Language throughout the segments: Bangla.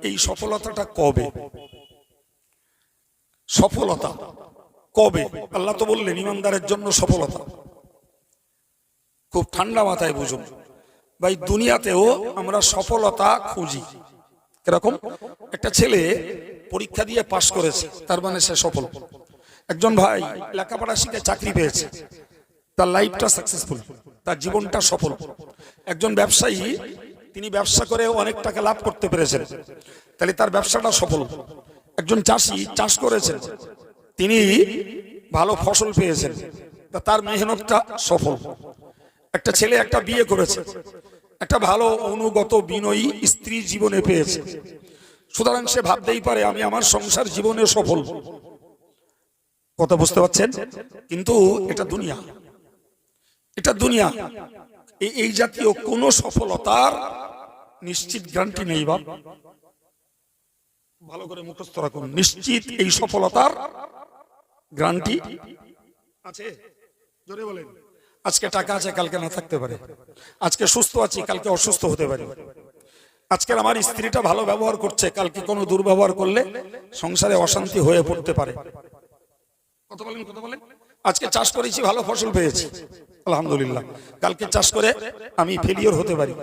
এই সফলতাটা কবে? সফলতা কবে? আল্লাহ তো বললেন ইমানদারের জন্য সফলতা। খুব ঠান্ডা মাথায় বুঝুন ভাই, দুনিয়াতেও আমরা সফলতা খুঁজি। এরকম একটা ছেলে পরীক্ষা দিয়ে পাশ করেছে, তার মানে সে সফল। একজন ভাই লেখাপড়া শিখে চাকরি পেয়েছে, তার লাইফটা সাকসেসফুল, তার জীবনটা সফল। একজন ব্যবসায়ী, তিনি ব্যবসা করে অনেক টাকা লাভ করতে পেরেছেন, তাহলে তার ব্যবসাটা সফল। একজন চাষি চাষ করেছেন, তিনি ভালো ফসল পেয়েছেন, তার মেহনতটা সফল। একটা ছেলে একটা বিয়ে করেছে, একটা ভালো অনুগত বিনয়ী স্ত্রী জীবনে পেয়েছে, সুতরাং সে ভাবতেই পারে আমি আমার সংসার জীবনে সফল। কথা বুঝতে পারছেন? কিন্তু এটা দুনিয়া, এটা দুনিয়া। এই জাতীয় কোন সফলতার নিশ্চিত গ্যারান্টি নেই বাপ। ভালো করে মুখস্থ রাখুন, নিশ্চিত এই সফলতার গ্যারান্টি আছে? জোরে বলেন। আজকে টাকা আছে, কালকে না থাকতে পারে। আজকে সুস্থ আছি, কালকে অসুস্থ হতে পারে। আজকে আমার স্ত্রীটা ভালো ব্যবহার করছে, কালকে কোনো দুর্ব্যবহার করলে সংসারে অশান্তি হয়ে পড়তে পারে। কথা বলেন, কথা বলেন। আজকে চাষ করেছি, ভালো ফসল পেয়েছি, আলহামদুলিল্লাহ। কালকে চাষ করে আমি ফেলিওর হতে পারি।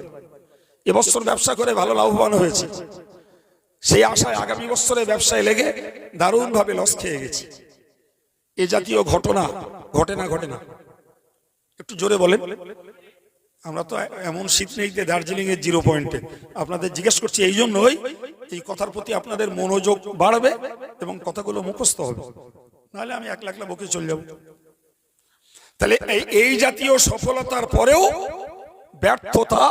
এবছর ব্যবসা করে ভালো লাভবান হয়েছি, সেই আশায় আগামী বছরে ব্যবসায় লেগে দারুণ ভাবে লস খেয়ে গেছি। এ জাতীয় ঘটনা ঘটে না? ঘটে না? একটু জোরে বলেন। আমরা তো এমন শীত নেই যে দার্জিলিং এর 0 পয়েন্টে। আপনাদের জিজ্ঞেস করছি এই জন্যই, এই কথার প্রতি আপনাদের মনোযোগ বাড়বে এবং কথাগুলো মুখস্থ হবে, নাহলে আমি একলা একলা বকে চলে যাব। তাহলে এই জাতীয় সফলতার পরেও ব্যর্থতা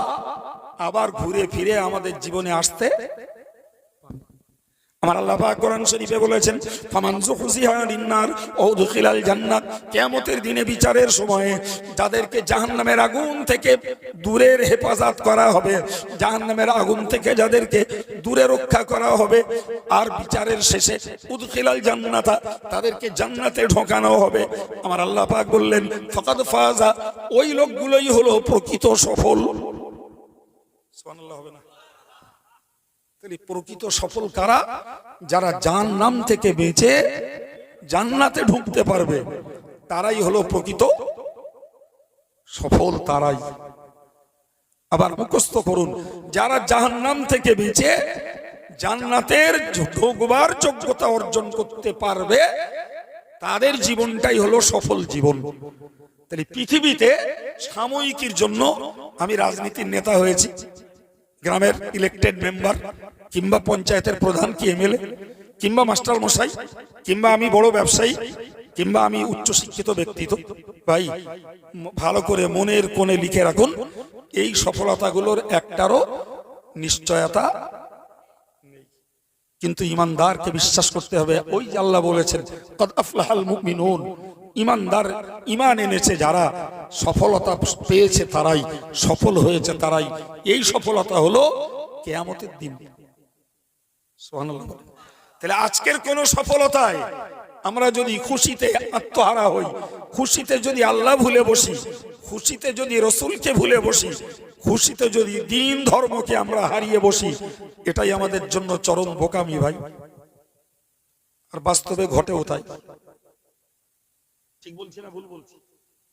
আবার ঘুরে ফিরে আমাদের জীবনে আসতে। আমার আল্লাহ পাক কোরআন শরীফে বলেছেন, ফামান যুহজিহা আনিন নার ওয়া উদখিলাল জান্নাত, কিয়ামতের দিনে বিচারের সময়ে যাদেরকে জাহান্নামের আগুন থেকে দূরের হেফাজত করা হবে, জাহান্নামের আগুন থেকে যাদেরকে দূরে রক্ষা করা হবে, আর বিচারের শেষে উদখিলাল জান্নাতা, তাদেরকে জান্নাতে ঢোকানো হবে। আমার আল্লাহ পাক বললেন, ফাকাদ ফাজা, ওই লোকগুলোই হলো প্রকৃত সফল। সুবহানাল্লাহ হবে না? প্রকৃত সফল কারা? যারা জাহান্নাম থেকে বেঁচে জান্নাতে ঢুকতে পারবে, তারাই হলো প্রকৃত সফল। তারাই। আবার মুখস্থ করুন, যারা জাহান্নাম থেকে বেঁচে জান্নাতের ঢুকবার যোগ্যতা অর্জন করতে পারবে, তাদের জীবনটাই হলো সফল জীবন। তাহলে পৃথিবীতে সাময়িকের জন্য আমি রাজনীতির নেতা হয়েছি, গ্রামের ইলেক্টেড মেম্বার, কিংবা পঞ্চায়েতের প্রধান কি এমএলএ, কিংবা মাস্টার মশাই, কিংবা আমি বড় ব্যবসায়ী, কিংবা আমি উচ্চশিক্ষিত ব্যক্তিত্ব, ভাই ভালো করে মনের কোণে লিখে রাখুন, এই সফলতাগুলোর একটারও নিশ্চয়তা নেই। কিন্তু ইমানদারকে বিশ্বাস করতে হবে। ওই যে আল্লাহ বলেছেন, কদ আফলাহাল মুমিনুন, ইমানদার, ইমান এনেছে যারা, সফলতা পেয়েছে তারাই, সফল হয়েছে তারাই। এই সফলতা হলো কিয়ামতের দিন। সুবহানাল্লাহ। তাহলে আজকের কোন সফলতায় আমরা যদি খুশিতে আত্মহারা হই, খুশিতে যদি আল্লাহ ভুলে বসি, খুশিতে যদি রসুলকে ভুলে বসি, খুশিতে যদি দিন ধর্মকে আমরা হারিয়ে বসি, এটাই আমাদের জন্য চরম বোকামি ভাই। আর বাস্তবে ঘটেও তাই। ঠিক বলছি না ভুল বলছি?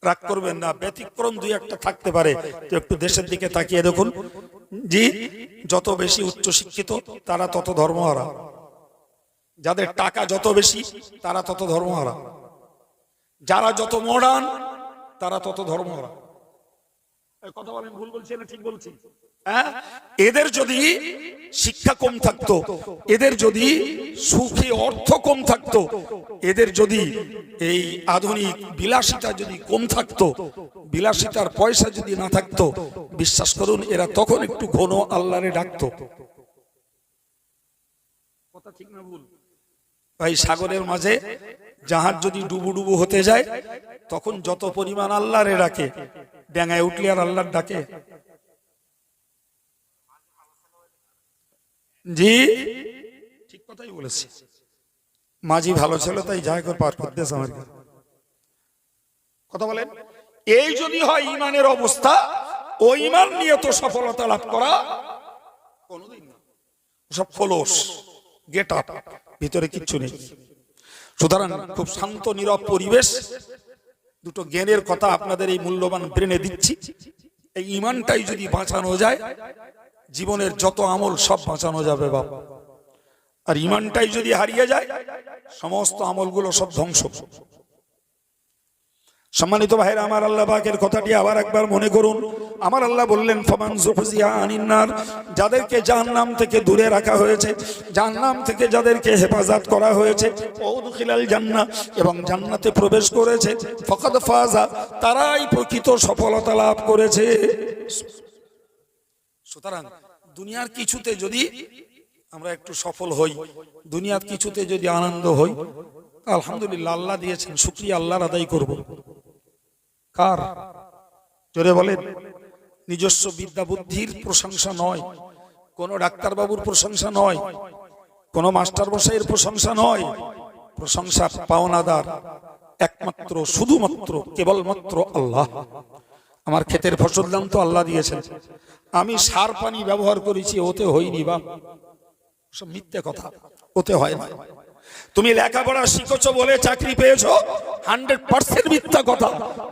রাগ করবেন না, ব্যতিক্রম দুই একটা থাকতে পারে। তো একটু দেশের দিকে তাকিয়ে দেখুন, জি, যত বেশি উচ্চ শিক্ষিত তারা তত ধর্মহারা, যাদের টাকা যত বেশি তারা তত ধর্মহারা, যারা যত মডার্ন তারা তত ধর্মহারা। কথা বলেন, ভুল বলছি না ঠিক বলছি? হ্যাঁ, এদের যদি শিক্ষা কম থাকতো, এদের যদি সুখী অর্থ কম থাকতো, এদের যদি এই আধুনিক বিলাসিতা যদি কম থাকতো, বিলাসিতার পয়সা যদি না থাকতো, বিশ্বাস করুন এরা তখন একটু ঘন আল্লাহরে ডাকতো। কথা ঠিক না ভুল? ভাই সাগরের মাঝে জাহাজ যদি ডুবু ডুবু হতে যায়, তখন যত পরিমাণ আল্লাহরে ডাকে, ডেঙ্গায় উঠলে আর আল্লাহর ডাকে? জি ঠিক কথাই বলেছি। মাঝি ভালো ছিল তাই যাই করে পার করতেছে আমার কথা বলেন। এই যদি হয় ইমানের অবস্থা, ও ইমান নিয়ে তো সফলতা লাভ করা কোনোদিন না। সব খোলস, গেট আপ, ভিতরে কিচ্ছু নেই। সুতরাং খুব শান্ত নীরব পরিবেশ। দুটো জ্ঞানের কথা আপনাদের এই মূল্যবান ব্রেনে দিচ্ছি। এই ইমানটাই যদি বাঁচানো যায়, জীবনের যত আমল সব বাঁচানো যাবে বাবা। আর ইমানটাই যদি হারিয়ে যায়, সমস্ত আমলগুলো সব ধ্বংস। সম্মানিত ভাইরা আমার, আল্লাহ পাকের কথাটি আবার একবার মনে করুন। আমার আল্লাহ বললেন, ফামান যুহজিয়া আনিন নার, যাদেরকে জাহান্নাম থেকে দূরে রাখা হয়েছে, জাহান্নাম থেকে যাদেরকে হেফাজত করা হয়েছে, ওয়াদখিলাল জান্নাহ, এবং জান্নাতে প্রবেশ করেছে, ফাকাদ ফাজা, তারাই প্রকৃত সফলতা লাভ করেছে। সুতরাং দুনিয়ার কিছুতে যদি আমরা একটু সফল হই, দুনিয়ার কিছুতে যদি আনন্দ হই, আলহামদুলিল্লাহ, আল্লাহ দিয়েছেন, শুকরিয়া আল্লাহর আদায় করব। কার? জোরে বলেন। নিজস্ব বিদ্যা বুদ্ধির প্রশংসা নয়, কোন ডাক্তার বাবুর প্রশংসা নয়, কোন মাস্টার মশাইয়ের প্রশংসা নয়। প্রশংসা পাওনাদার একমাত্র, শুধুমাত্র, কেবলমাত্র আল্লাহ। আমার ক্ষেতের ফসল দাম তো আল্লাহ দিয়েছেন, আমি সার পানি ব্যবহার করেছি, ওতে হয়নি বাপ, সব মিথ্যে কথা, ওতে হয় না। তুমি লেখাপড়া শিখেছো বলে চাকরি পেয়েছো, 100% মিথ্যা কথা।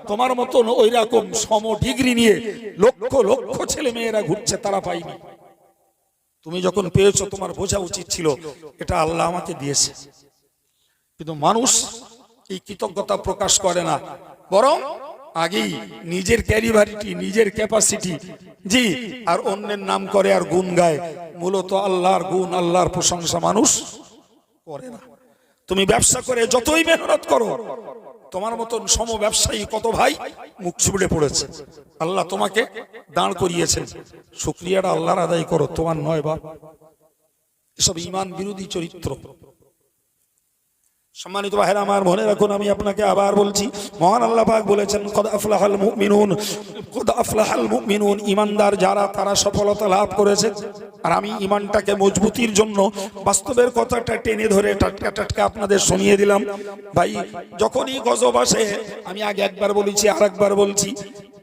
তোমার মতন ওই রকম সম ডিগ্রি নিয়ে লক্ষ লক্ষ ছেলে মেয়েরা ঘুরছে, তারা পায়নি। তুমি যখন পেয়েছো তোমার বোঝা উচিত ছিল এটা আল্লাহ আমাকে দিয়েছে। কিন্তু মানুষ এই কৃতজ্ঞতা প্রকাশ করে না, বরং আগেই নিজের ক্যারিভারিটি, নিজের ক্যাপাসিটি, জি, আর অন্যের নাম করে আর গুণ গায়। মূলত আল্লাহর গুণ, আল্লাহর প্রশংসা মানুষ করে না। তুমি ব্যবসা করে যতই মেহনত করো, তোমার মতন সম ব্যবসায়ী কত ভাই মুখ ছুড়ে পড়েছে। আল্লাহ তোমাকে দাঁড় করিয়েছেন, শুকরিয়াটা আল্লাহর আদায় করো, তোমার নয় বাপ। এসব ঈমান বিরোধী চরিত্র। সম্মানিত ভাইরা আমার, মনে রাখুন, আমি আপনাকে আবার বলছি, মহান আল্লাহ পাক বলেছেন, কদ আফলাহাল মুমিনুন, কদ আফলাহাল মুমিনুন, ঈমানদার যারা, তারা সফলতা লাভ করেছে। আর আমি ঈমানটাকে মজবুতির জন্য বাস্তবের কথাটা টেনে ধরে টাটকা টাটকা আপনাদের শুনিয়ে দিলাম। ভাই, যখনই গজব আসে, আমি আগে একবার বলেছি, আর একবার বলছি,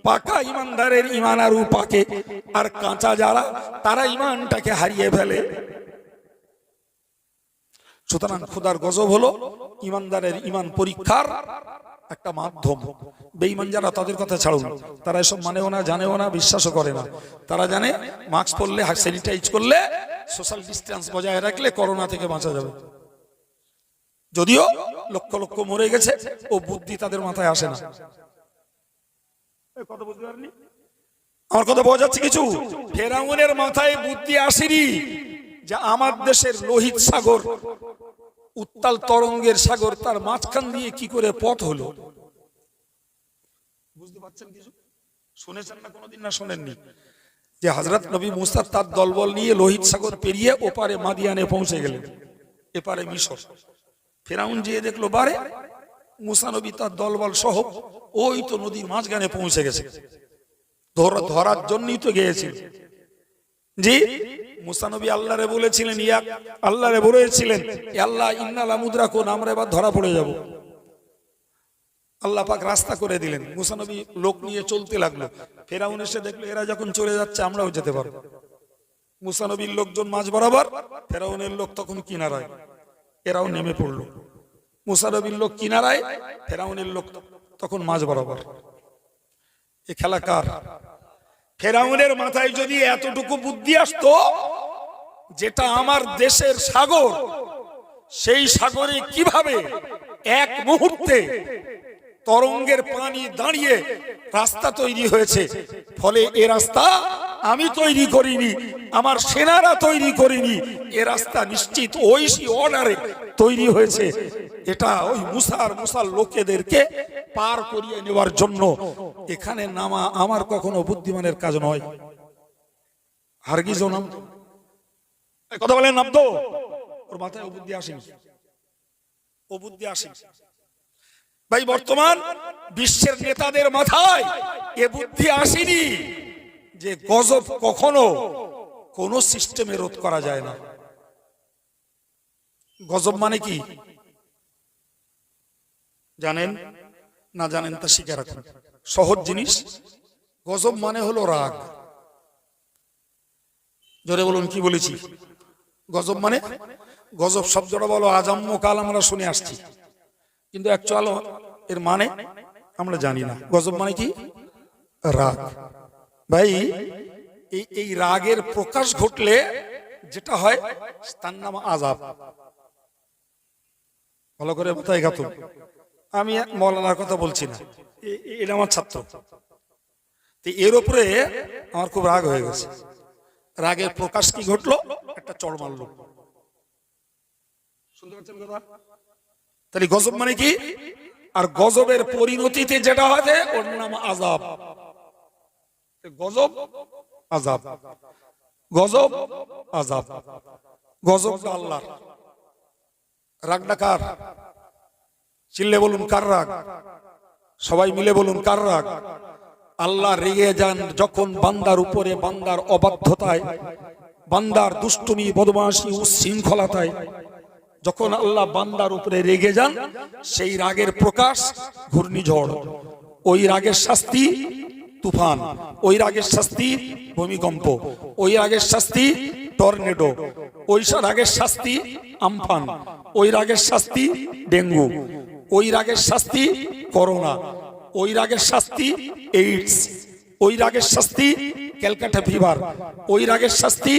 পাকা ঈমানদারের ঈমান আরও পাকে, আর কাঁচা যারা, তারা ঈমানটাকে হারিয়ে ফেলে। সুতরাং খোদার গজব হলো ঈমানদারের ঈমান পরীক্ষার একটা মাধ্যম। বেঈমান যারা, তাদের কথা ছাড়ুন, তারা এসব মানেও না, জানেও না, বিশ্বাসও করে না। তারা জানে মাস্ক পরলে, স্যানিটাইজ করলে, সোশ্যাল ডিস্টেন্স বজায় রাখলে করোনা থেকে বাঁচা যাবে। যদিও লক্ষ লক্ষ মরে গেছে, ও বুদ্ধি তাদের মাথায় আসে না। কথা বুঝতে পারলি? আমার কথা বোঝা যাচ্ছে কিছু? ফেরাউনের মাথায় বুদ্ধি আসেনি যে আমার দেশের লোহিত সাগর, উত্তাল তরঙ্গের সাগর, তার মাঝখান দিয়ে কি করে পথ হলো। বুঝতে পারছেন কিছু? শুনেছেন না কোনোদিন? না শোনেননি? যে হযরত নবী মুসা তার দলবল নিয়ে লোহিত সাগর পেরিয়ে ওপারে মাদিয়ানে পৌঁছে গেলেন, এপারে মিশর। ফেরাউন যেয়ে দেখলো বারে মুসা নবী তার দলবল সহ ওই তো নদীর মাঝখানে পৌঁছে গেছে। ধরার জন্যই তো গিয়েছিল। জি, মুসা নবী আল্লাহরে বলেছিলেন, আল্লাহরে বলেছিলেন, আল্লাহ ইন্না লামুদরাকুন, আমরা এবার ধরা পড়ে যাব। আল্লাহ পাক রাস্তা করে দিলেন। মুসা নবী লোক নিয়ে চলতে লাগলো। ফেরাউন এসে দেখলো এরা যখন চলে যাচ্ছে, আমরাও যেতে পারবো। মুসা নবীর লোকজন মাঝ বরাবর, ফেরাউনের লোক তখন কিনারায়, এরাও নেমে পড়লো। মুসা নবীর লোক কিনারায়, ফেরাউনের লোক তখন মাঝ বরাবর। এ খেলা কার? ফেরাউনের মাথায় যদি এতটুকু বুদ্ধি আসতো, যেটা আমার দেশের সাগর, সেই সাগরে কিভাবে এক মুহূর্তে তরঙ্গের পানি দাঁড়িয়ে রাস্তা তৈরি হয়েছে, ফলে এ রাস্তা আমি তৈরি করিনি, আমার সেনারা তৈরি করিনি, এ রাস্তা নিশ্চিত ঐশী অর্ডারে তৈরি হয়েছে। এটা ওই মুসার লোকেদেরকে পার করিয়ে নেওয়ার জন্য এখানে নামা আমার কখনো বুদ্ধিমানের কাজ নয়। হারগিজও নাম কথা বলেন, নামতো ওর মাথায় ও বুদ্ধি আসেনি, ও বুদ্ধি আসেনি। ভাই, বর্তমান বিশ্বের নেতাদের মাথায় এ বুদ্ধি আসেনি যে গজব কখনো কোন সিস্টেমে রোধ করা যায় না। গজব মানে কি জানেন? না জানেন তা শিখে রাখুন। সহজ জিনিস। গজব মানে হলো রাগ। জোরে বলুন, কি বলেছি? গজব মানে, গজব শব্দটা বলো আজম্ম কাল আমরা শুনে আসছি, কিন্তু অ্যাকচুয়াল এর মানে আমরা জানি না। গজব মানে কি? রাগ। ভাই এই রাগের প্রকাশ ঘটলে যেটা হয় তার নাম আযাব। ভালো করে মাথায় ঘাতুন, আমি মৌলানার কথা বলছি না, এটা আমার ছাত্র। এর উপরে আমার খুব রাগ হয়ে গেছে। রাগের প্রকাশ কি ঘটলো? একটা চড় মারলো। শুনতে পাচ্ছেন কথা? তাহলে গজব মানে কি? আর গজবের পরিণতিতে যেটা হয় ওর নাম আযাব। গজব আযাব, গজব আযাব। গজব আল্লাহর, রাগটা কার? চিল্লে বলুন কার রাগ? সবাই মিলে বলুন কার রাগ? আল্লাহ রেগে যান যখন বান্দার উপরে, বান্দার অবাধ্যতায়, বান্দার দুষ্টুমি, বদমাশি, উচ্ছৃঙ্খলতায় যখন আল্লাহ বান্দার উপরে রেগে যান, সেই রাগের প্রকাশ ঘূর্ণিঝড়, ওই রাগের শাস্তি তুফান, ওই রাগের শাস্তি ভূমিকম্প, ওই রাগের শাস্তি টর্নেডো, ওই রাগের শাস্তি আমফান, ওই রাগের শাস্তি ডেঙ্গু, ওই রাগের শাস্তি করোনা, ওই রাগের শাস্তি এইডস, ওই রাগের শাস্তি ক্যালকাটা ফিভার, ওই রাগের শাস্তি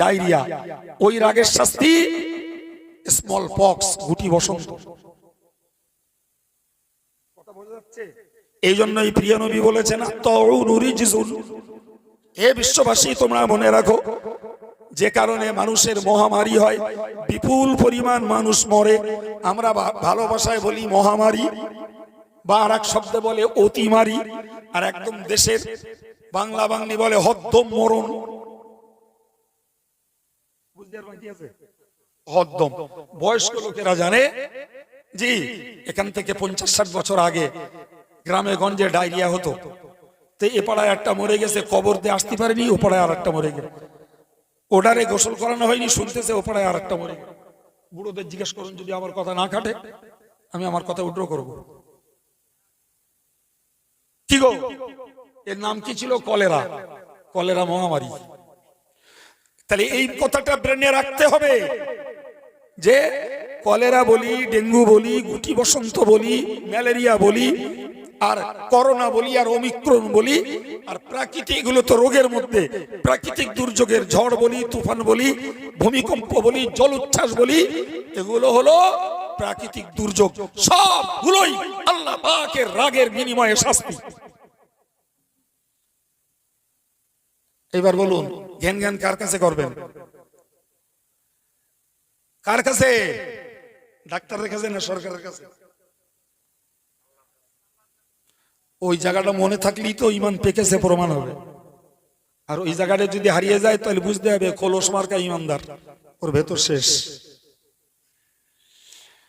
ডায়রিয়া, ওই রাগের শাস্তি স্মল পক্স, গুটি বসন্ত। কথা বোঝা যাচ্ছে? এই জন্যই প্রিয় নবী বলেছেন হে বিশ্ববাসী, তোমরা মনে রাখো, যে কারণে মানুষের মহামারী হয়, বিপুল পরিমাণ মানুষ মরে, আমরা ভালোবাসায় বলি মহামারী, বা আর এক শব্দে বলে অতিমারি, আর একদম দেশের বাংলা বাংলি বলে হদ্দম মরণ। হদ্দম বয়স্ক লোকেরা জানে। জি, এখান থেকে 50-60 বছর আগে গ্রামে গঞ্জে ডায়রিয়া হতো, তো এ পাড়ায় একটা মরে গেছে, কবর দিয়ে আসতে পারেনি, ও পাড়ায় আর একটা মরে গেছে, ওটারে গোসল করানো হয়নি, শুনতেছে ও পাড়ায় আর একটা মরে গেছে। বুড়োদের জিজ্ঞেস করুন, যদি আমার কথা না কাটে আমি আমার কথা উড্র করবো। কি গো, এর নাম কি ছিল? কলেরা। কলেরা মহামারী। তাহলে এই কথাটা ব্রেনে রাখতে হবে যে কলেরা বলি, ডেঙ্গু বলি, গুটি বসন্ত বলি, ম্যালেরিয়া বলি, আর করোনা বলি, আর ওমিক্রন বলি, আর প্রাকৃতিক, এগুলো তো রোগের মধ্যে, প্রাকৃতিক দুর্যোগের ঝড় বলি, তুফান বলি, ভূমিকম্প বলি, জলোচ্ছ্বাস বলি, এগুলো হলো প্রাকৃতিক দুর্যোগ। সবগুলোই আল্লাহ পাকের রাগের বিনিময়ে শাস্তি। এবার বলুন, জ্ঞান জ্ঞান কার কাছে করবেন? কার কাছে? ডাক্তারের কাছে না সরকারের কাছে? ওই জায়গাটা মনে থাকলেই তো ইমান পেকেছে প্রমাণ হবে। আর ওই জায়গাটা যদি হারিয়ে যায় তাহলে বুঝতে হবে খোলস মার্কা ইমানদার, ওর ভেতর শেষ।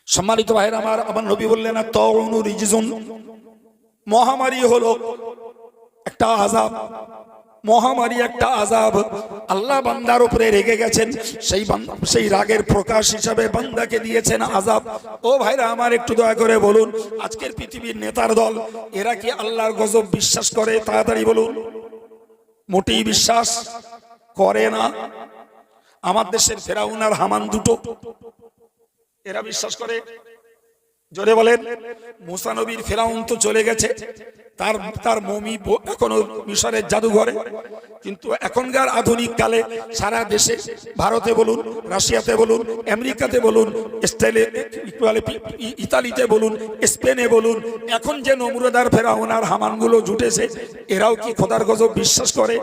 সম্মানিত ভাইরা আমার, আমার নবী বললেন না তাউনু রিজসুন, মহামারী হলো একটা আযাব, মহামারী একটা আযাব। আল্লাহ বান্দার উপরে রেগে গেছেন, সেই রাগের প্রকাশ হিসাবে বান্দাকে দিয়েছেন আযাব। ও ভাইরা আমার, একটু দয়া করে বলুন, আজকের পৃথিবীর নেতার দল এরা কি আল্লাহর গজব বিশ্বাস করে? তাড়াতাড়ি বলুন। মোটেই বিশ্বাস করে না। আমার দেশের ফেরাউন আর হামান দুটো, এরা বিশ্বাস করে? জোরে বলেন। মুসা নবীর ফেরাউন তো চলে গেছে, তার মমি এখনো মিশরের জাদুঘরে, কিন্তু এখনকার আধুনিক কালে সারা দেশে, ভারতে বলুন, রাশিয়াতে বলুন, আমেরিকাতে বলুন, ইতালিতে বলুন, স্পেনে বলুন, এখন যে নমরুদার ফেরাউন আর হামানগুলো জুটেছে, এরাও কি খোদার গজব বিশ্বাস করে?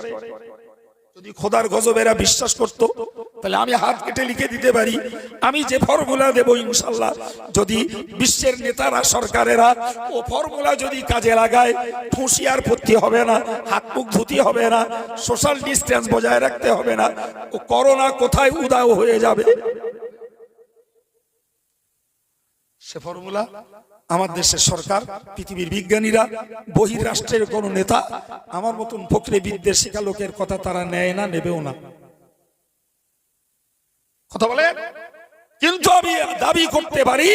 যদি খোদার গজব এরা বিশ্বাস করত, তাহলে আমি হাত কেটে লিখে দিতে পারি, আমি যে ফর্মুলা দেব ইনশাআল্লাহ, যদি বিশ্বের নেতারা, সরকারেরা ও ফর্মুলা যদি কাজে লাগায়, ফুঁসি আর ভর্তি হবে না, হাত মুখ ধুতি হবে না, সোশ্যাল ডিস্টেন্স বজায় রাখতে হবে না, ও করোনা কোথায় উদাও হয়ে যাবে। সে ফর্মুলা আমার দেশের সরকার, পৃথিবীর বিজ্ঞানীরা, বহির্রাষ্ট্রের কোন নেতা, আমার মতন ফকরে বিদ্বেষ শিক্ষা লোকের কথা তারা নেয় না, নেবেও না। কথা বলে। কিন্তু আমি দাবি করতে পারি,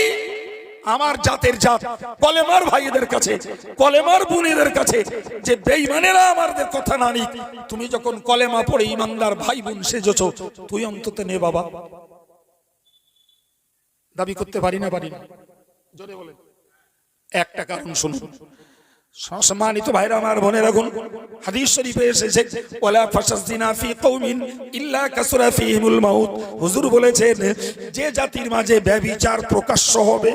আমার জাতের জাত কলেমার ভাইদের কাছে, কলেমার বোনেদের কাছে, যে বেঈমানেরা আমাদের কথা না নিক, তুমি যখন কলেমা পড়ে ইমানদার ভাই বোন সেজেছো, তুই অন্তত নে বাবা। দাবি করতে পারি না জোরে বলেন। একটা কারণ শুনুন, সম্মানিত ভাইরা আমার, মনে রাখুন হাদিস শরীফে এসেছে ওয়ালা ফাশাসিনা ফি কওমিন ইল্লা কাসরা ফিহিমুল মাউত। হুজুর বলেছেন যে জাতির মাঝে ব্যভিচার প্রকাশ্য হবে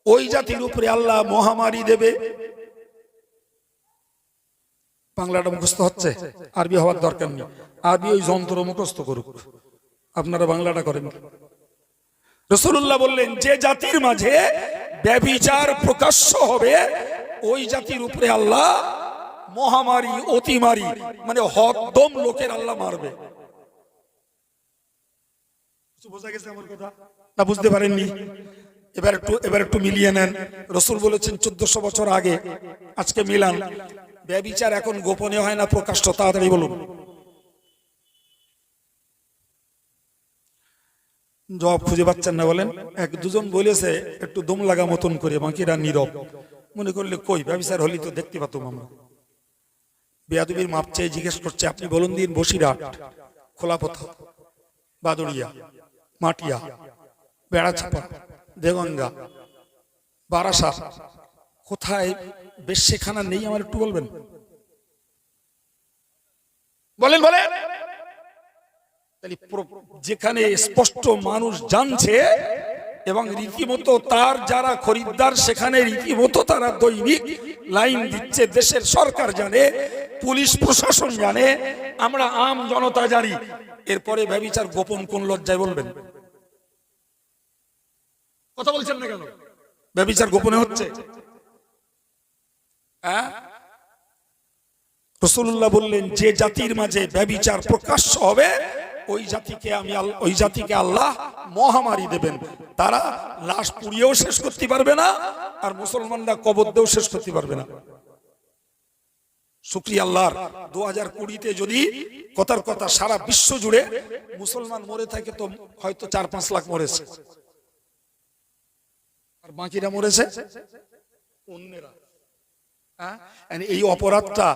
ওই জাতির উপরে আল্লাহ মহামারী দেবে। বাংলাটা মুখস্থ হচ্ছে, আরবি হওয়ার দরকার নেই, আরবি ওই যন্ত্র মুখস্থ করুক, আপনারা বাংলাটা করেন। রাসূলুল্লাহ বললেন যে জাতির মাঝে ব্যভিচার প্রকাশ্য হবে ওই জাতির উপরে আল্লাহ মহামারী অতিমারী মানে হদ্দম লোকের আল্লাহ মারবে। বোঝা গেছে আমার কথা না? বুঝতে পারেননি? এবার একটু মিলিয়ে নেন। রাসূল বলেছেন 1400 বছর আগে, আজকে মিলান। ব্যভিচার এখন গোপনে হয় না প্রকাশ্য? তাড়াতাড়ি বলুন। জবাব খুঁজে পাচ্ছেন না বলেন? এক দুজন বলেছে একটু দম লাগা মতন করে, বাকিরা নীরব। মনে করলে কই ব্যভিচার হলি তো দেখতে পাতাম আমরা। বেয়াদবির মাপ চেয়ে জিজ্ঞেস করছে আপনি বলুন দিন বসিরহাট, খোলাপথা, বাদুড়িয়া, মাটিয়া, বেড়াচাপা, দেগঙ্গা, বারাসাত কোথায় বেশ্যেখানা নেই আমার একটু বলবেন? বলেন বলেন। যেখানে স্পষ্ট মানুষ জানছে এবং রীতিমতো তার যারা খরিদ্দার সেখানে রীতিমতো তারা দৈনিক লাইন দিচ্ছে, দেশের সরকার জানে, পুলিশ প্রশাসন জানে, আমরা আম জনতা জানি, এরপরে ব্যভিচার গোপন কোন লজ্জায় বলবেন? কথা বলছেন না কেন? ব্যভিচার গোপনে হচ্ছে। রাসূলুল্লাহ বললেন যে জাতির মাঝে ব্যভিচার প্রকাশ্য হবে ওই জাতিকে আল্লাহ মহামারী দেবেন। তারা লাশ পুড়িয়েও শেষ করতে পারবে না, আর মুসলমানরা কবর দিয়েও শেষ করতে পারবে না। শুকরিয়া আল্লাহর, 2020-তে যদি কথার কথা সারা বিশ্ব জুড়ে মুসলমান মরে থাকে তো হয়তো 4-5 লাখ মরেছে, আর বাকিরা মরেছে অন্যেরা। এই অপরাধটা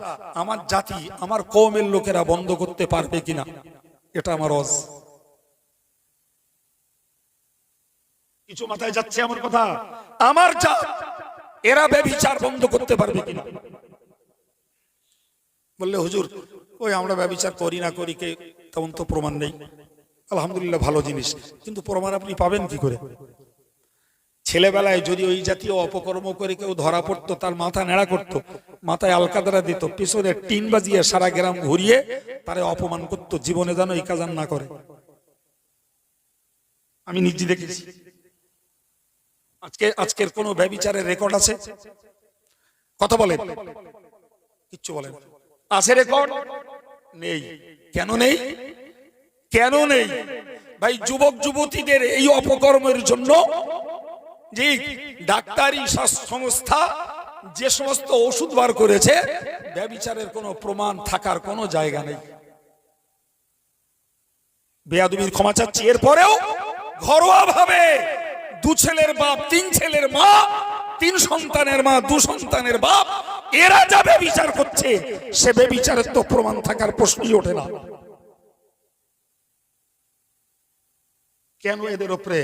আমার জাতি, আমার কওমের লোকেরা বন্ধ করতে পারবে কিনা, এটা আমার অজ। কিছু মাথায় যাচ্ছে আমার কথা? আমার জাত এরা ব্যভিচার বন্ধ করতে পারবে কিনা? বললে হুজুর ওই আমরা ব্যভিচার করি না করি কে, তেমন তো প্রমাণ নেই। আলহামদুলিল্লাহ, ভালো জিনিস, কিন্তু প্রমাণ আপনি পাবেন কি করে? ছেলেবেলায় যদি ওই জাতীয় অপকর্ম করে কেউ ধরা পড়তো, তার মাথা নেড়া করতো, মাথায় আলকাতরা দিত, পিছনে টিন বাজিয়ে সারা গ্রাম ঘুরিয়ে তারে অপমান করতো, জীবনে যেন এই কাজ না করে। আমি নিজে দেখেছি। আজকের কোন ব্যভিচারের রেকর্ড আছে? কথা বলেন, কিচ্ছু বলেন। আছে রেকর্ড? নেই। কেন নেই? কেন নেই ভাই? যুবক যুবতীদের এই অপকর্মের জন্য যে ডাক্তারি সংস্থা যে সমস্ত ওষুধ বার করেছে, ব্যভিচারের কোনো প্রমাণ থাকার কোনো জায়গা নেই। বেয়াদবির ক্ষমা চাচ্ছি। এরপরেও ঘরোয়া ভাবে 2 ছেলের বাপ, 3 ছেলের মা, 3 সন্তানের মা, 2 সন্তানের বাপ, এরা যা ব্যভিচার করছে, সে ব্যভিচারের তো প্রমাণ থাকার প্রশ্নই ওঠে না। কেন এদের উপরে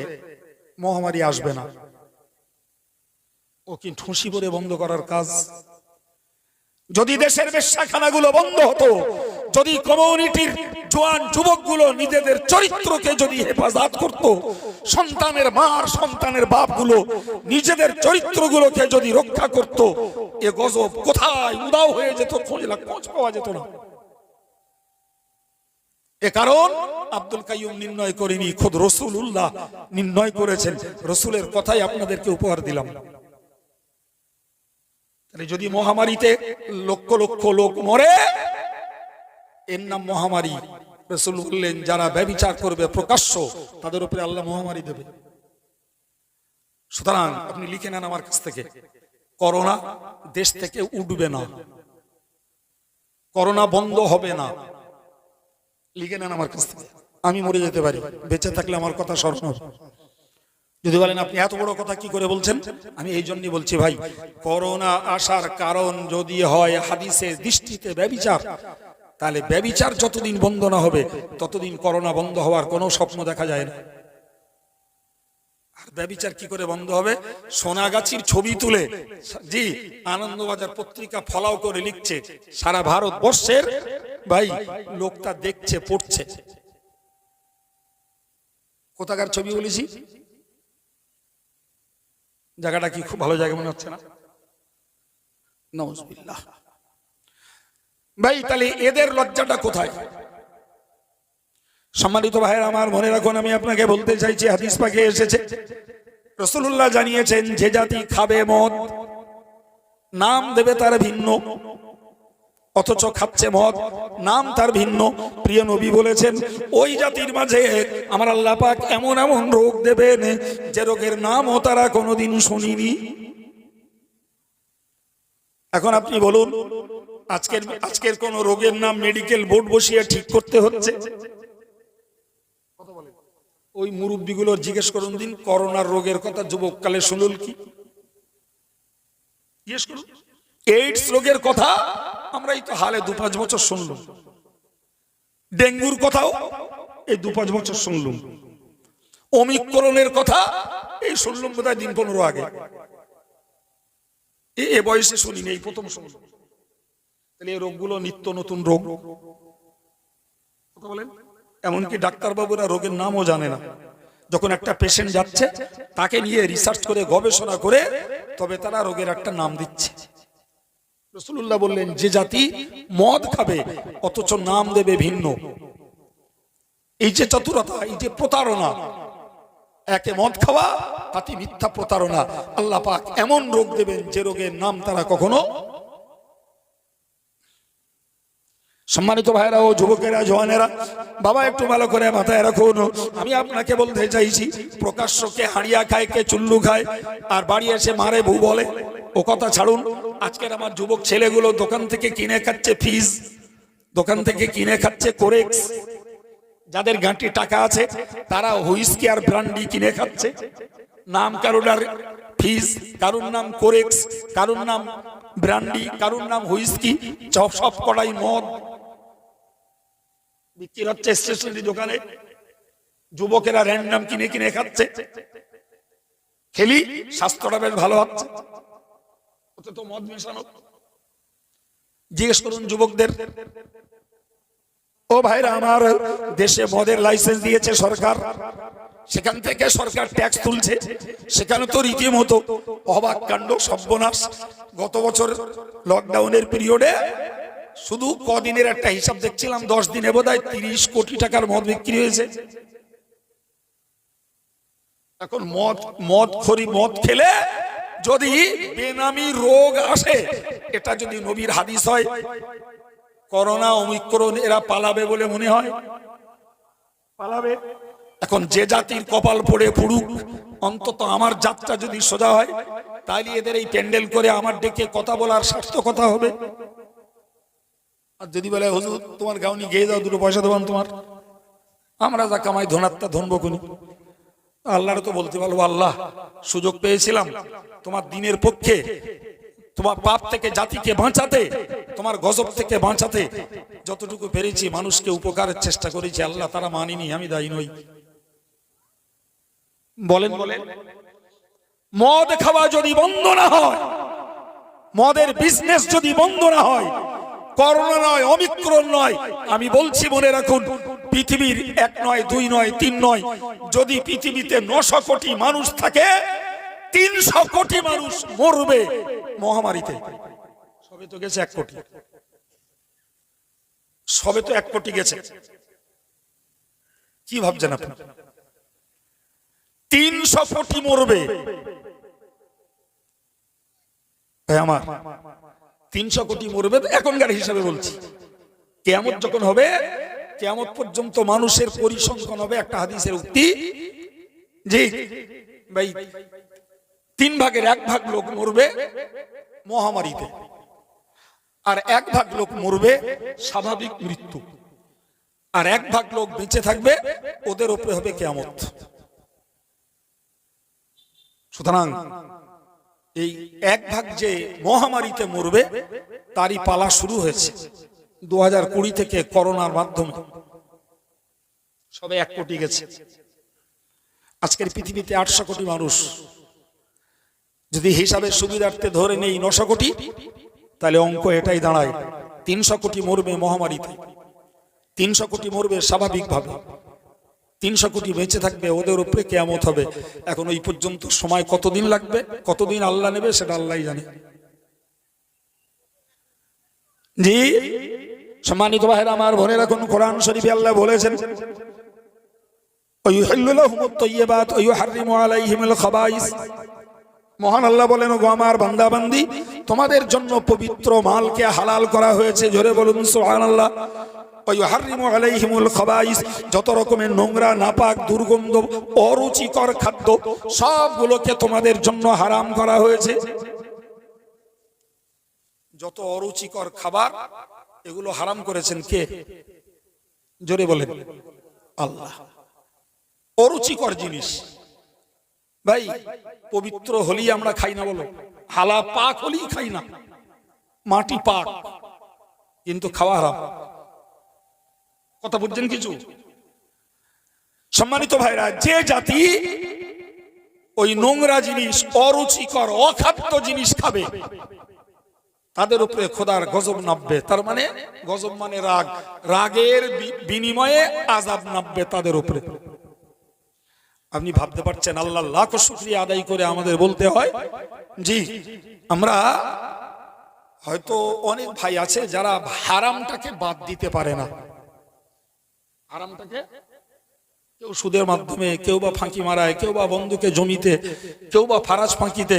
মহামারী আসবে না? ও কি ঠুসি করে বন্ধ করার কাজ? যদি দেশের বেশ্যাখানাগুলো বন্ধ হতো, যদি কমিউনিটির জোয়ান যুবকগুলো নিজেদের চরিত্রকে যদি হেফাজত করত, সন্তানের মা আর সন্তানের বাপগুলো নিজেদের চরিত্রগুলোকে যদি রক্ষা করত, এ গজব কোথায় উদাও হয়ে যেত, খোঁজ পাওয়া যেত না। এ কারণ আব্দুল কাইয়ুম নির্ণয় করেনি, খোদ রাসূলুল্লাহ নির্ণয় করেছেন। রাসূলের কথাই আপনাদেরকে উপহার দিলাম। যদি মহামারীতে লক্ষ লক্ষ লোক মরে, এর নাম মহামারী। রাসূল বললেন যারা ব্যভিচার করবে প্রকাশ্য, তাদের উপরে আল্লাহ মহামারী দেবে। সুতরাং আপনি লিখে নেন আমার কাছ থেকে, করোনা দেশ থেকে উঠবে না, করোনা বন্ধ হবে না। লিখে নেন আমার কাছ থেকে। আমি মরে যেতে পারি, বেঁচে থাকলে আমার কথা স্মরণ হবে। যদি বলেন আপনি এত বড় কথা কি করে বলছেন, আমি এই জন্যই বলছি ভাই, করোনা আসার কারণ যদি হয় হাদিসের দৃষ্টিতে ব্যভিচার, তাহলে ব্যভিচার যতদিন বন্ধ না হবে ততদিন করোনা বন্ধ হওয়ার কোনো স্বপ্ন দেখা যায় না। আর ব্যভিচার কি করে বন্ধ হবে? সোনাগাছির ছবি তুলে জি আনন্দবাজার পত্রিকা ফলাও করে লিখছে, সারা ভারতবর্ষের ভাই লোকটা দেখছে, পড়ছে। কোথাকার ছবি বলেছি? জায়গাটা কি খুব ভালো জায়গা মনে হচ্ছে না? নাউজুবিল্লাহ। ভাই তাহলে এদের লজ্জাটা কোথায়? সম্মানিত ভাইয়েরা আমার, মনে রাখুন, আমি আপনাকে বলতে চাইছি, হাদিস পাকে এসেছে, রাসূলুল্লাহ জানিয়েছেন, যে জাতি খাবে মদ, নাম দেবে তার ভিন্ন, অথচ খাচ্ছে মদ, নাম তার ভিন্ন। প্রিয় নবী বলেছেন, ওই জাতির মাঝে আমার আল্লাহ পাক এমন এমন রোগ দেবেন যে রোগের নামও তারা কোনোদিন শুনিনি। এখন আপনি বলুন, আজকের কোন রোগের নাম মেডিকেল বোর্ড বসিয়ে ঠিক করতে হচ্ছে? ওই মুরব্বীগুলো জিজ্ঞেস করুন দিন, করোনার রোগের কথা যুবককালে শুনুন কি? জিজ্ঞেস করুন। এইডস রোগের কথা আমরা এই তো হালে 2-5 বছর শুনলাম। ডেঙ্গুর কথাও এই 2-5 বছর শুনলাম। ওমিক্রনের কথা এই শুনলাম বোধহয় দিন 15 আগে। এ বয়সে শুনিনি, এই প্রথম শুনলাম। তাহলে এই রোগগুলো নিত্য নতুন রোগ। কথা বলেন, এমনকি ডাক্তারবাবুরা রোগের নামও জানে না। যখন একটা পেশেন্ট যাচ্ছে, তাকে নিয়ে রিসার্চ করে গবেষণা করে তবে তারা রোগের একটা নাম দিচ্ছে। রাসূলুল্লাহ বললেন, যে জাতি মদ খাবে অথচ নাম দেবে ভিন্ন, এই যে চতুরতা, এই যে প্রতারণা, একে মদ খাওয়া তাতে মিথ্যা প্রতারণা, আল্লাহ পাক এমন রোগ দেবেন যে রোগের নাম তারা কখনো। সম্মানিত ভাইরা ও যুবকেরা, জওয়ানেরা, বাবা একটু ভালো করে মাথায় রাখুন, আমি আপনাকে বলতে চাইছি, প্রকাশ্যকে হাড়িয়া খায়, কে চুল্লু খায়, আর বাড়ি এসে মারে বউ বলে, ও কথা ছাড়ুন। আজকের আমার যুবক ছেলেগুলো দোকান থেকে কিনে খাচ্ছে ফিজ, দোকান থেকে কিনে খাচ্ছে কোরেক্স। যাদের গাঁটি টাকা আছে তারা হুইস্কি আর ব্রান্ডি কিনে খাচ্ছে। নাম কারুর আর ফিজ, কারুর নাম কোরেক্স, কারুর নাম ব্রান্ডি, কারুর নাম হুইস্কি, সব কড়াই মদ বিক্রি হচ্ছে স্টেশনারি দোকানে। যুবকেরা র্যান্ডম কিনে কিনে খাচ্ছে। খেলি স্বাস্থ্যটা বেশ ভালো হচ্ছে, ওতে তো মদ মেশানো। জিজ্ঞেস করুন যুবকদের। ও ভাইরা আমার, দেশে মদের লাইসেন্স দিয়েছে সরকার, সেখান থেকে সরকার ট্যাক্স তুলছে, সেখানে তো রীতিমতো অবাক কাণ্ড, সর্বনাশ। গত বছর লকডাউনের পিরিয়ডে শুধু কদিনের একটা হিসাব দেখছিলাম, 10 দিনে বোধহয় 30 কোটি টাকার মদ বিক্রি হয়েছে। এখন মদ খেলে যদি বেনামি রোগ আসে, এটা যদি নবীর হাদিস হয়, করোনা ওমিক্রন এরা পালাবে বলে মনে হয়? পালাবে? এখন যে জাতির কপাল পড়ে পুড়ুক, অন্তত আমার জাতটা যদি সোজা হয়, তাহলে এদের এই প্যান্ডেল করে আমার ডেকে কথা বলার সার্থকতা হবে। আর যদি বলে, হুজুর তোমার গাউনি গেয়ে দাও, 2 পয়সা দেবান তোমার, আমরা যা কামাই ধনাত্মা ধনবো কোনি। আল্লাহর তো বলতে পারবো, আল্লাহ সুযোগ পেয়েছিলাম তোমার দিনের পক্ষে, তোমার পাপ থেকে জাতিকে বাঁচাতে, তোমার গজব থেকে বাঁচাতে যতটুকু পেরেছি মানুষকে উপকারের চেষ্টা করেছি। আল্লাহ তারা মানিনি, আমি দায়ী নই। বলেন বলেন, মদ খাওয়া যদি বন্ধ না হয়, মদের বিজনেস যদি বন্ধ না হয়, করোনা নয়, অমিক্রন নয়, আমি বলছি মনে রাখুন, পৃথিবীর 1 নয় 2 নয় 3 নয়, যদি পৃথিবীতে 900 কোটি মানুষ থাকে, 300 কোটি মানুষ মরবে মহামারীতে। সবে তো গেছে 1 কোটি, সবে তো 1 কোটি গেছে। কি ভাবছেন আপনি? 300 কোটি মরবে। আমার 300 কোটি মরবে, এখনকার হিসাবে বলছি। কিয়ামত যখন হবে, কিয়ামত পর্যন্ত মানুষের পরিসংখ্যান হবে, একটা হাদিসের উক্তি, যে ভাই 3 ভাগের 1 ভাগ লোক মরবে মহামারীতে, আর 1 ভাগ লোক মরবে স্বাভাবিক মৃত্যু, আর 1 ভাগ লোক বেঁচে থাকবে, ওদের উপরে হবে কিয়ামত। সুতরাং এই 1 ভাগ যে মহামারীতে মরবে, তারই পালা শুরু হয়েছে 2020 থেকে করোনার মাধ্যমে। সবে 1 কোটি গেছে। আজকের পৃথিবীতে 800 কোটি মানুষ, যদি হিসাবের সুবিধার্থে ধরে নেই 900 কোটি, তাহলে অঙ্ক এটাই দাঁড়ায় 300 কোটি মরবে মহামারীতে, 300 কোটি মরবে স্বাভাবিকভাবে, 300 কোটি বেঁচে থাকবে, ওদের উপরে কিয়ামত হবে। এখন ওই পর্যন্ত সময় কতদিন লাগবে, কতদিন আল্লাহ নেবে সেটা আল্লাহই জানে। জি সম্মানিত ভাইরা আমার, বোনেরা, এখন কোরআন শরীফে আল্লাহ বলেছেন ওয়ায়ুহিল্লু লাহুমুত তাইয়্যিবাত ওয়া ইউহাররিমু আলাইহিমুল খাবাইস। মহান আল্লাহ বলেন, গো আমার বান্দা বান্দি, তোমাদের জন্য পবিত্র মালকে হালাল করা হয়েছে, জোরে বলুন সুবহানাল্লাহ। ওয়া ইউহাররিমু আলাইহিমুল খাবাইস, যত রকমের নোংরা, নাপাক, দুর্গন্ধ, অরুচিকর খাদ্য সবগুলোকে তোমাদের জন্য হারাম করা হয়েছে। যত অরুচিকর খাবার এগুলো হারাম করেছেন কে? জোরে বলেন আল্লাহ। অরুচিকর জিনিস ভাই পবিত্র হলেই আমরা খাই না, বলো হালা পাক হলেই খাই না, মাটি পাক কিন্তু খাওয়া হারাম। কথা বুঝছেন কিছু? সম্মানিত ভাইরা, যে জাতি ওই নোংরা জিনিস, অরুচিকর, অখাদ্য জিনিস খাবে, তাদের উপরে খোদার গজব নামবে। তার মানে গজব মানে রাগ, রাগের বিনিময়ে আযাব নামবে তাদের উপরে। আপনি ভাবতে পারছেন, আল্লাহ লাখ শুকরিয়া আদায় করে আমাদের বলতে হয়, জি আমরা হয়তো অনেক ভাই আছে যারা হারামটাকে বাদ দিতে পারে না। হারামটাকে কেউ সুদের মাধ্যমে, কেউ বা ফাঁকি মারায়, কেউ বা বন্ধুকে জমিতে, কেউ বা ফারাজ ফাঁকিতে,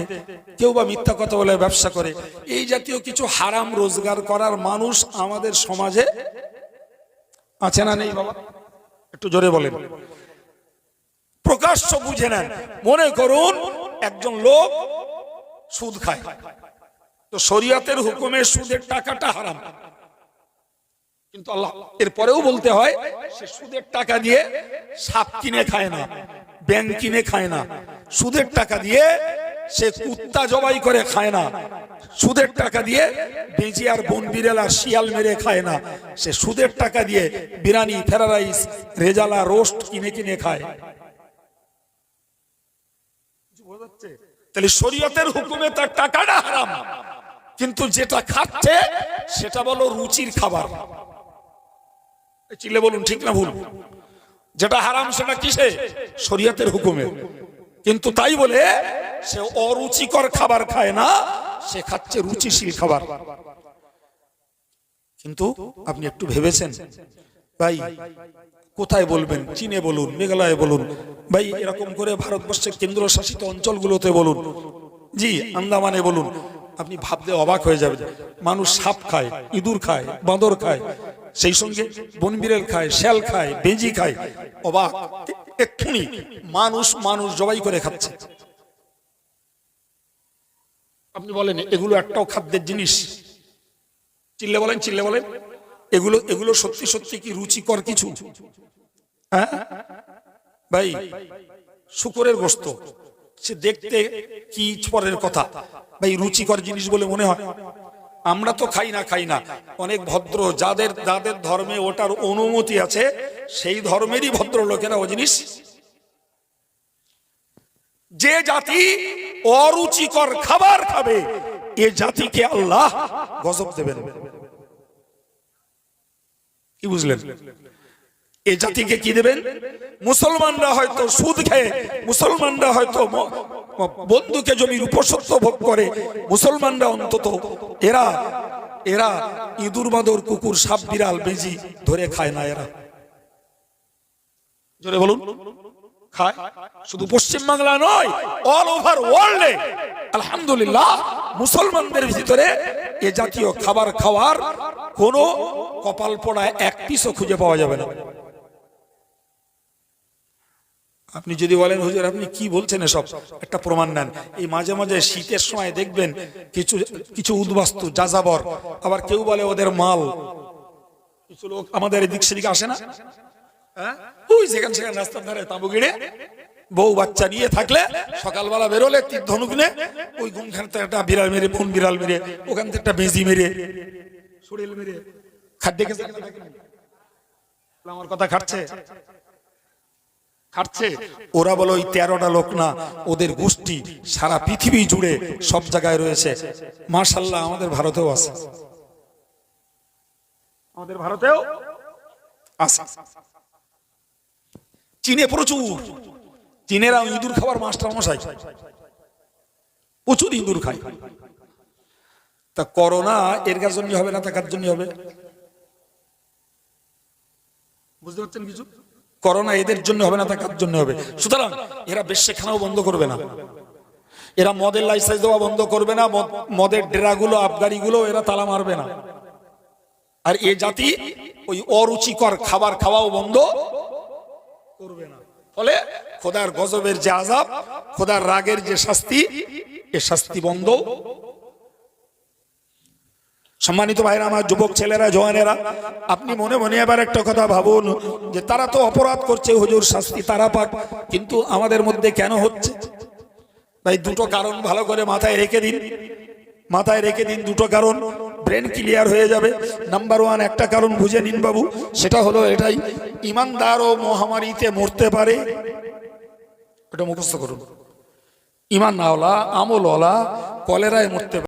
কেউ বা মিথ্যা কথা বলে ব্যবসা করে। এই জাতীয় কিছু হারাম রোজগার করার মানুষ আমাদের সমাজে আছে না নেই বাবা? একটু জোরে বলেন। প্রকাশ্য বুঝে নেন। মনে করুন একজন লোক সুদ খায়, তো শরীয়তের হুকুমে সুদের টাকাটা হারাম, কিন্তু আল্লাহ এরপরেও বলতে হয় সে সুদের টাকা দিয়ে সাপ কিনে খায় না, ব্যাঙ কিনে খায় না, সুদের টাকা দিয়ে সে কুত্তা জবাই করে খায় না, সুদের টাকা দিয়ে বেজি আর বন বিড়াল আর শিয়াল মেরে খায় না, সে সুদের টাকা দিয়ে biryani, fried rice, rezala, roast কিনে কিনে খায়। তাহলে শরীয়তের হুকুমে তার টাকাটা হারাম, কিন্তু যেটা খাচ্ছে সেটা বলো রুচির খাবার। চিল্লে বলুন ঠিক না ভুল? যেটা হারাম সেটা কিসে? শরীয়তের হুকুমে। কিন্তু তাই বলে সে অরুচিকর খাবার খায় না, সে খাচ্ছে রুচিশীল খাবার। কিন্তু আপনি একটু ভেবেছেন ভাই, কোথায় বলবেন, চীনে বলুন, মেঘালয়ে বলুন, ভাই এরকম করে ভারতবর্ষের কেন্দ্রশাসিত অঞ্চলগুলোতে বলুন, জি আন্দামানে বলুন, আপনি ভাবতে অবাক হয়ে যাবেন। মানুষ সাপ খায়, ইঁদুর খায়, বাঁদর খায়, সেই সঙ্গে বনবিড়াল খায়, শ্যাল খায়, বেজি খায়। অবাক, এক্ষুনি মানুষ মানুষ জবাই করে খাচ্ছে। আপনি বলেন এগুলো একটাও খাদ্যের জিনিস? চিল্লে বলেন, চিল্লে বলেন। এগুলো এগুলো সত্যি সত্যি কি রুচিকর কিছু? হ্যাঁ ভাই, শুকরের গোশত সে দেখতে কি পরের কথা, ভাই রুচিকর জিনিস বলে মনে হয়? আমরা তো খাই না। অনেক ভদ্র যাদের যাদের ধর্মে ওটার অনুমতি আছে, সেই ধর্মেরই ভদ্র লোকেরা ও জিনিস। যে জাতি অরুচিকর খাবার খাবে, এ জাতিকে আল্লাহ গজব দেবেন। কি বুঝলেন? এ জাতিকে কি দেবেন? মুসলমানরা হয়তো সুদ খেয়ে, মুসলমানরা হয়তো বন্ধুকে জমির উপসত্ব ভোগ করে, মুসলমানরা অন্তত এরা এরা ইঁদুর, বাঁদর, কুকুর, সাপ, বিড়াল, বেজি ধরে খায় না। এরা জোরে বলুন খায়। শুধু পশ্চিম বাংলা নয়, অল ওভার ওয়ার্ল্ডে আলহামদুলিল্লাহ মুসলমানদের ভিতরে এ জাতীয় খাবার খাওয়ার কোনো কপাল পোড়ায় এক পিসও খুঁজে পাওয়া যাবে না। আপনি যদি বলেন হুজুর আপনি কি বলছেন এসব, একটা প্রমাণ নেন। এই মাঝে মাঝে শীতের সময় দেখবেন কিছু কিছু উদ্বাস্তু, যাযাবর, আবার কেউ বলে ওদের মাল, কিছু লোক আমাদের এদিক সেদিকে আসে না, ওই যেখানে সেখানে রাস্তার ধারে তাঁবু গিড়ে বউ বাচ্চা নিয়ে থাকলে সকালবেলা বেরোলে তীর ধনুক নে, ওই গুনখান থেকে একটা বিড়াল মেরে, বন বিড়াল মেরে, ওখান থেকে একটা বেজি মেরে, শরীর মেরে খাদ্য। আমার কথা খাচ্ছে? খাটছে, ওরা বলে ওই 13টা লোক না, ওদের গোষ্ঠী সারা পৃথিবী জুড়ে সব জায়গায় রয়েছে। মাশাআল্লাহ, আমাদের ভারতেও আছে, আমাদের ভারতেও আছে। চীনে প্রচুর, চীনেরা ইঁদুর খাবার মাস্টার মশাই, প্রচুর ইঁদুর খায়। তা করোনা এর জন্য হবে না, তা কার জন্য হবে? বুঝতে পারছেন কিছু? করোনা এদের জন্য হবে না, তা কার জন্য হবে? সুতরাং এরা বেশ্যখানাও বন্ধ করবে না, এরা মদের লাইসেন্স দেওয়া বন্ধ করবে না, মদের ডেরাগুলো আবগারিগুলো এরা তালা মারবে না। আর এ জাতি ওই অরুচিকর খাবার খাওয়াও বন্ধ করবে না। ফলে খোদার গজবের যে আযাব, খোদার রাগের যে শাস্তি, এ শাস্তি বন্ধ। সম্মানিত ভাইরা আমার, যুবক ছেলেরা, জওয়ানেরা, আপনি মনে মনে এবার একটা কথা ভাবুন যে তারা তো অপরাধ করছে, হুজুর শাস্তি তারা পাক, কিন্তু আমাদের মধ্যে কেন হচ্ছে? ভাই দুটো কারণ ভালো করে মাথায় রেখে দিন, মাথায় রেখে দিন দুটো কারণ, ব্রেন ক্লিয়ার হয়ে যাবে। নাম্বার 1 একটা কারণ বুঝে নিন বাবু, সেটা হলো এটাই, ইমানদারও মহামারীতে মরতে পারে, এটা মুখস্থ করুন। ইমান নাওলা আমলওয়ালা কলেরায় মরতে পারে।